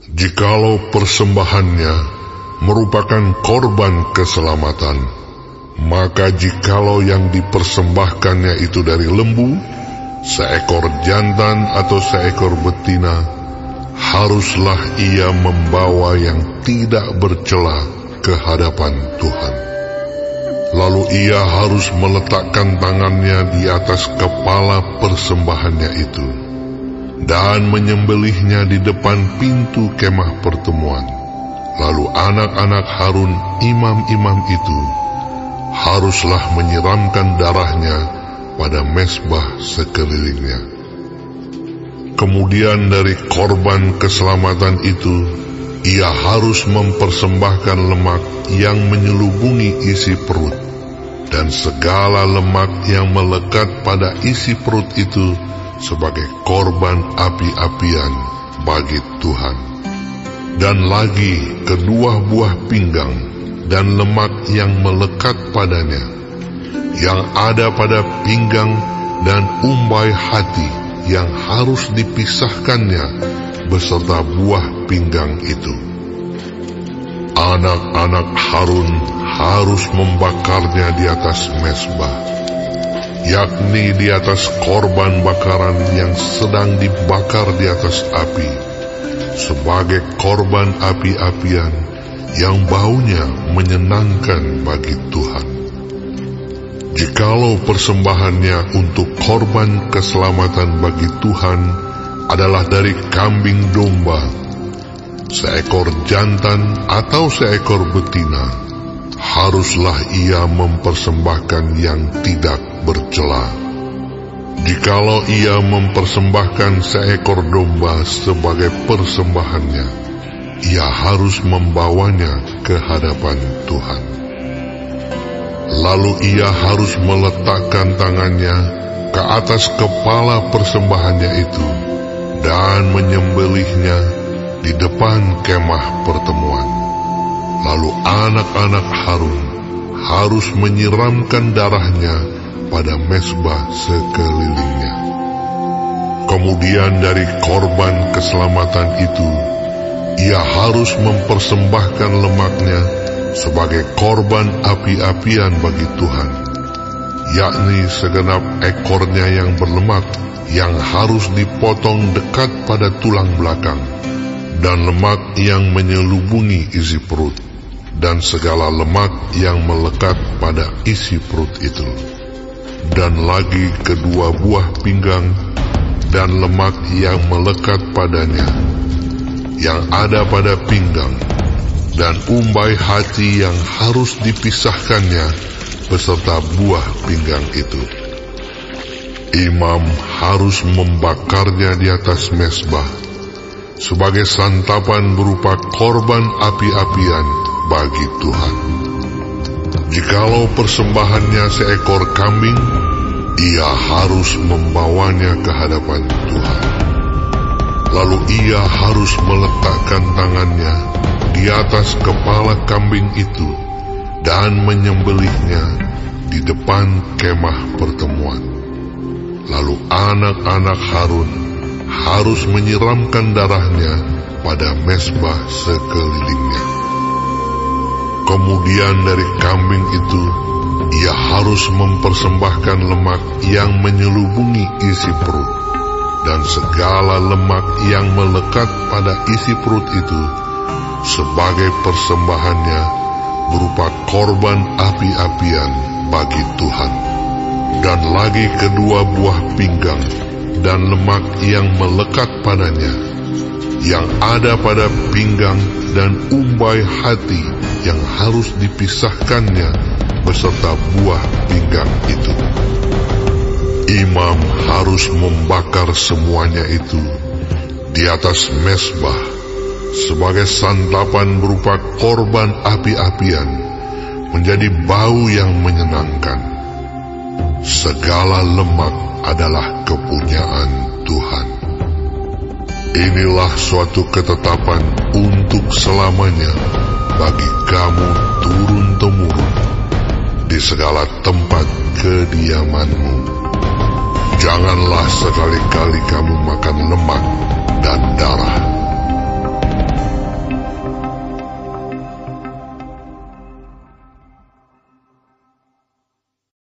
Jikalau persembahannya merupakan korban keselamatan, maka jikalau yang dipersembahkannya itu dari lembu, seekor jantan atau seekor betina, haruslah ia membawa yang tidak bercela ke hadapan Tuhan. Lalu ia harus meletakkan tangannya di atas kepala persembahannya itu dan menyembelihnya di depan pintu kemah pertemuan. Lalu anak-anak Harun, imam-imam itu, haruslah menyiramkan darahnya pada mezbah sekelilingnya. Kemudian dari korban keselamatan itu, ia harus mempersembahkan lemak yang menyelubungi isi perut, dan segala lemak yang melekat pada isi perut itu sebagai korban api-apian bagi Tuhan. Dan lagi kedua buah pinggang dan lemak yang melekat padanya, yang ada pada pinggang dan umbai hati yang harus dipisahkannya beserta buah pinggang itu. Anak-anak Harun harus membakarnya di atas mezbah, yakni di atas korban bakaran yang sedang dibakar di atas api, sebagai korban api-apian yang baunya menyenangkan bagi Tuhan. Jikalau persembahannya untuk korban keselamatan bagi Tuhan adalah dari kambing domba, seekor jantan atau seekor betina, haruslah ia mempersembahkan yang tidak bercela. Jikalau ia mempersembahkan seekor domba sebagai persembahannya, ia harus membawanya ke hadapan Tuhan. Lalu ia harus meletakkan tangannya ke atas kepala persembahannya itu dan menyembelihnya di depan kemah pertemuan. Lalu anak-anak Harun harus menyiramkan darahnya pada mezbah sekelilingnya. Kemudian dari korban keselamatan itu, ia harus mempersembahkan lemaknya sebagai korban api-apian bagi Tuhan, yakni segenap ekornya yang berlemak yang harus dipotong dekat pada tulang belakang, dan lemak yang menyelubungi isi perut, dan segala lemak yang melekat pada isi perut itu, dan lagi kedua buah pinggang dan lemak yang melekat padanya, yang ada pada pinggang, dan umbai hati yang harus dipisahkannya beserta buah pinggang itu. Imam harus membakarnya di atas mezbah sebagai santapan berupa korban api-apian bagi Tuhan. Jikalau persembahannya seekor kambing, ia harus membawanya ke hadapan Tuhan. Lalu ia harus meletakkan tangannya di atas kepala kambing itu dan menyembelihnya di depan kemah pertemuan. Lalu anak-anak Harun harus menyiramkan darahnya pada mezbah sekelilingnya. Kemudian dari kambing itu, ia harus mempersembahkan lemak yang menyelubungi isi perut, dan segala lemak yang melekat pada isi perut itu sebagai persembahannya berupa korban api-apian bagi Tuhan. Dan lagi kedua buah pinggang dan lemak yang melekat padanya, yang ada pada pinggang dan umbai hati yang harus dipisahkannya beserta buah pinggang itu. Imam harus membakar semuanya itu di atas mezbah sebagai santapan berupa korban api-apian, menjadi bau yang menyenangkan. Segala lemak adalah kepunyaan Tuhan. Inilah suatu ketetapan untuk selamanya bagi kamu turun-temurun di segala tempat kediamanmu. Janganlah sekali-kali kamu makan lemak